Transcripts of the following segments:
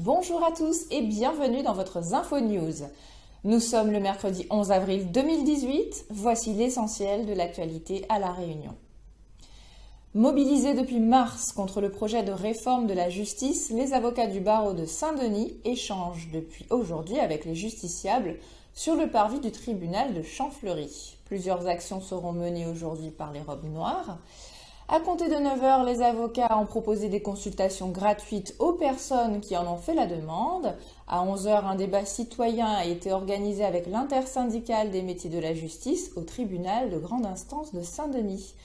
Bonjour à tous et bienvenue dans votre Info News. Nous sommes le mercredi 11 avril 2018. Voici l'essentiel de l'actualité à La Réunion. Mobilisés depuis mars contre le projet de réforme de la justice, les avocats du barreau de Saint-Denis échangent depuis aujourd'hui avec les justiciables sur le parvis du tribunal de Champfleury. Plusieurs actions seront menées aujourd'hui par les robes noires. À compter de 9 h, les avocats ont proposé des consultations gratuites aux personnes qui en ont fait la demande. À 11 h, un débat citoyen a été organisé avec l'intersyndicale des métiers de la justice au tribunal de grande instance de Saint-Denis.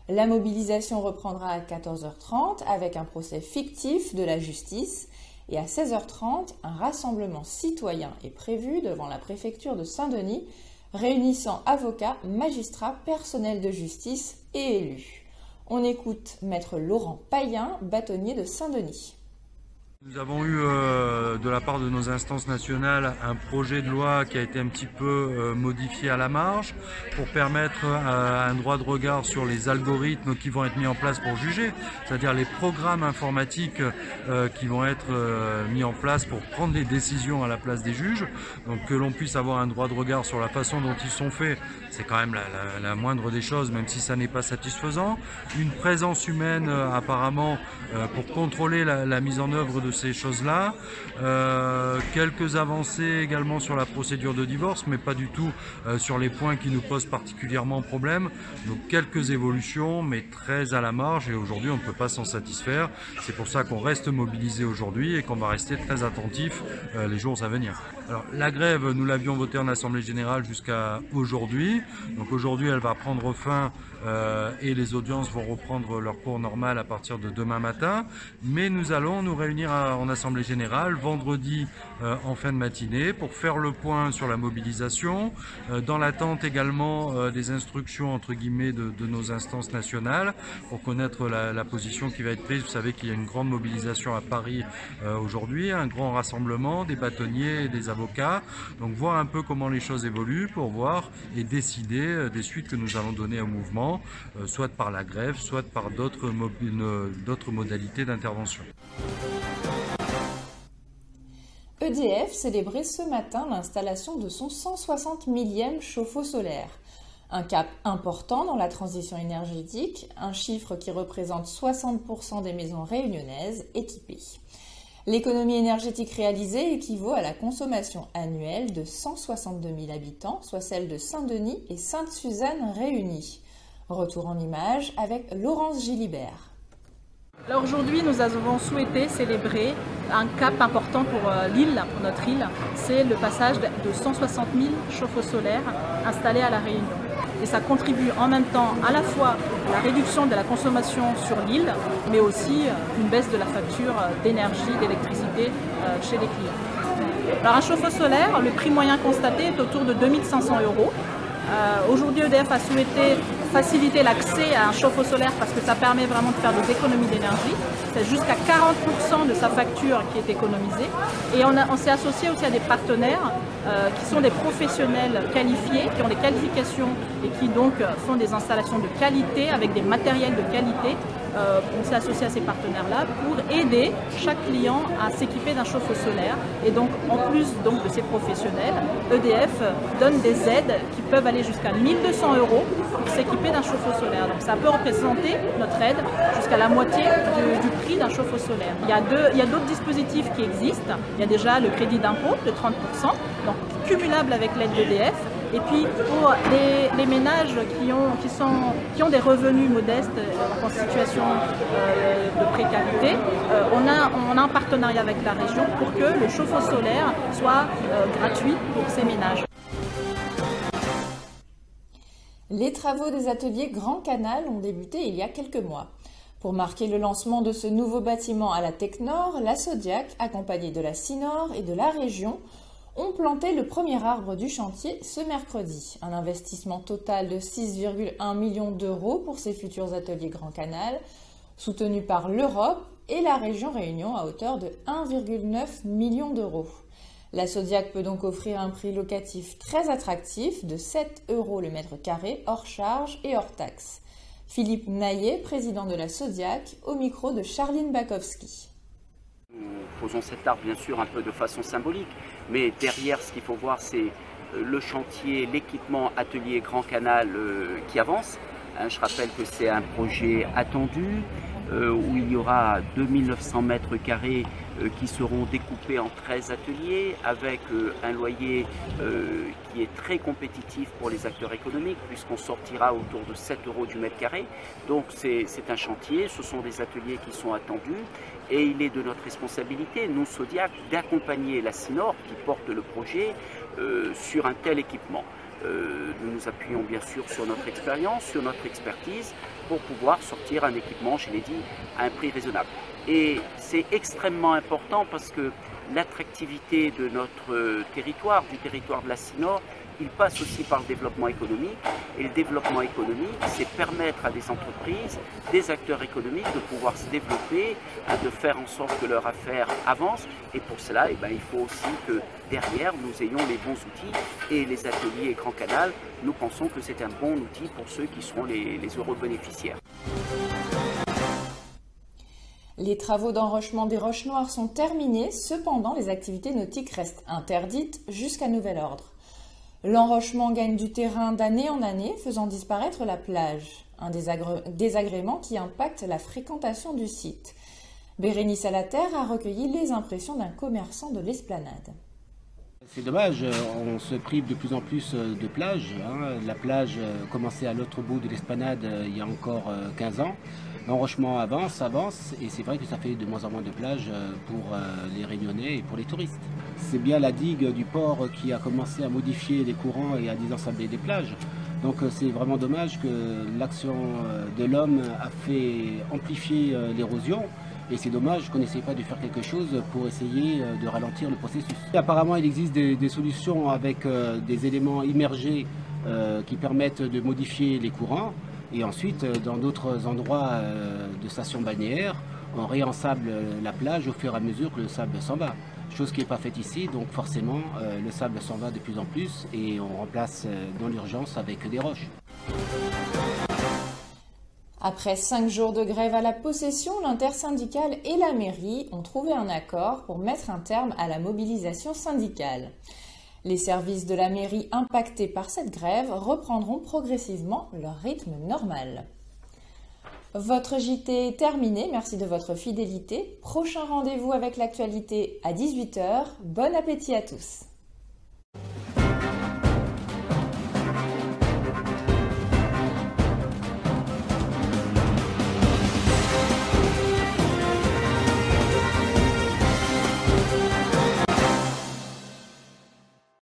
La mobilisation reprendra à 14 h 30 avec un procès fictif de la justice. Et à 16 h 30, un rassemblement citoyen est prévu devant la préfecture de Saint-Denis, réunissant avocats, magistrats, personnels de justice et élus. On écoute Maître Laurent Payen, bâtonnier de Saint-Denis. Nous avons eu de la part de nos instances nationales un projet de loi qui a été un petit peu modifié à la marge pour permettre un droit de regard sur les algorithmes qui vont être mis en place pour juger, c'est-à-dire les programmes informatiques qui vont être mis en place pour prendre des décisions à la place des juges. Donc que l'on puisse avoir un droit de regard sur la façon dont ils sont faits, c'est quand même la moindre des choses, même si ça n'est pas satisfaisant. Une présence humaine apparemment pour contrôler la mise en œuvre de ces choses-là. Quelques avancées également sur la procédure de divorce, mais pas du tout sur les points qui nous posent particulièrement problème. Donc quelques évolutions, mais très à la marge, et aujourd'hui on ne peut pas s'en satisfaire. C'est pour ça qu'on reste mobilisé aujourd'hui et qu'on va rester très attentif les jours à venir. Alors la grève, nous l'avions votée en Assemblée Générale jusqu'à aujourd'hui. Donc aujourd'hui elle va prendre fin et les audiences vont reprendre leur cours normal à partir de demain matin. Mais nous allons nous réunir en Assemblée Générale vendredi en fin de matinée pour faire le point sur la mobilisation, dans l'attente également des instructions entre guillemets de nos instances nationales pour connaître la position qui va être prise. Vous savez qu'il y a une grande mobilisation à Paris aujourd'hui, un grand rassemblement des bâtonniers et des avocats. Donc voir un peu comment les choses évoluent pour voir et décider des suites que nous allons donner au mouvement, soit par la grève, soit par d'autres modalités d'intervention. EDF célébrait ce matin l'installation de son 160 millième chauffe-eau solaire. Un cap important dans la transition énergétique, un chiffre qui représente 60% des maisons réunionnaises équipées. L'économie énergétique réalisée équivaut à la consommation annuelle de 162 000 habitants, soit celle de Saint-Denis et Sainte-Suzanne réunies. Retour en images avec Laurence Gilibert. Alors aujourd'hui, nous avons souhaité célébrer un cap important pour l'île, pour notre île. C'est le passage de 160 000 chauffe-eau solaires installés à La Réunion. Et ça contribue en même temps à la fois à la réduction de la consommation sur l'île, mais aussi une baisse de la facture d'énergie, d'électricité chez les clients. Alors un chauffe-eau solaire, le prix moyen constaté est autour de 2 500 €. Aujourd'hui, EDF a souhaité faciliter l'accès à un chauffe-eau solaire parce que ça permet vraiment de faire des économies d'énergie. C'est jusqu'à 40% de sa facture qui est économisée. Et on s'est associé aussi à des partenaires qui sont des professionnels qualifiés, qui ont des qualifications et qui donc font des installations de qualité avec des matériels de qualité. On s'est associé à ces partenaires-là pour aider chaque client à s'équiper d'un chauffe-eau solaire. Et donc, en plus de ces professionnels, EDF donne des aides qui peuvent aller jusqu'à 1 200 € pour s'équiper d'un chauffe-eau solaire. Donc, ça peut représenter notre aide jusqu'à la moitié du prix d'un chauffe-eau solaire. Il y a d'autres dispositifs qui existent. Il y a déjà le crédit d'impôt de 30%, donc cumulable avec l'aide d'EDF. Et puis pour les ménages qui ont des revenus modestes en situation de précarité, on a un partenariat avec la région pour que le chauffe-eau solaire soit gratuit pour ces ménages. Les travaux des ateliers Grand Canal ont débuté il y a quelques mois. Pour marquer le lancement de ce nouveau bâtiment à la Tecnor, la Sodiac, accompagnée de la Cinor et de la région, ont planté le premier arbre du chantier ce mercredi. Un investissement total de 6,1 millions € pour ces futurs ateliers Grand Canal, soutenus par l'Europe et la région Réunion à hauteur de 1,9 million €. La Sodiac peut donc offrir un prix locatif très attractif de 7 € le mètre carré, hors charge et hors taxe. Philippe Naillet, président de la Sodiac, au micro de Charline Bakowski. Nous posons cet arbre bien sûr un peu de façon symbolique, mais derrière ce qu'il faut voir c'est le chantier, l'équipement atelier Grand Canal qui avance. Je rappelle que c'est un projet attendu où il y aura 2900 mètres carrés qui seront découpés en 13 ateliers avec un loyer qui est très compétitif pour les acteurs économiques puisqu'on sortira autour de 7 € du mètre carré. Donc c'est un chantier, ce sont des ateliers qui sont attendus et il est de notre responsabilité, nous Sodiac, d'accompagner la Sinor qui porte le projet sur un tel équipement. Nous nous appuyons bien sûr sur notre expérience, sur notre expertise pour pouvoir sortir un équipement, je l'ai dit, à un prix raisonnable. Et c'est extrêmement important parce que l'attractivité de notre territoire, du territoire de la Sinor, il passe aussi par le développement économique. Et le développement économique, c'est permettre à des entreprises, des acteurs économiques de pouvoir se développer, de faire en sorte que leur affaire avance. Et pour cela, il faut aussi que derrière, nous ayons les bons outils. Et les ateliers Grand Canal, nous pensons que c'est un bon outil pour ceux qui seront les heureux bénéficiaires. Les travaux d'enrochement des roches noires sont terminés, cependant les activités nautiques restent interdites jusqu'à nouvel ordre. L'enrochement gagne du terrain d'année en année, faisant disparaître la plage, un désagrément qui impacte la fréquentation du site. Bérénice Alaterre a recueilli les impressions d'un commerçant de l'esplanade. C'est dommage, on se prive de plus en plus de plages. La plage commençait à l'autre bout de l'esplanade il y a encore 15 ans. L'enrochement avance, et c'est vrai que ça fait de moins en moins de plages pour les Réunionnais et pour les touristes. C'est bien la digue du port qui a commencé à modifier les courants et à désensabler des plages. Donc c'est vraiment dommage que l'action de l'homme a fait amplifier l'érosion. Et c'est dommage qu'on n'essaye pas de faire quelque chose pour essayer de ralentir le processus. Apparemment, il existe des solutions avec des éléments immergés qui permettent de modifier les courants. Et ensuite, dans d'autres endroits de stations balnéaires, on réensable la plage au fur et à mesure que le sable s'en va. Chose qui n'est pas faite ici, donc forcément, le sable s'en va de plus en plus et on remplace dans l'urgence avec des roches. Après 5 jours de grève à la possession, l'intersyndicale et la mairie ont trouvé un accord pour mettre un terme à la mobilisation syndicale. Les services de la mairie impactés par cette grève reprendront progressivement leur rythme normal. Votre JT est terminé, merci de votre fidélité. Prochain rendez-vous avec l'actualité à 18 h. Bon appétit à tous.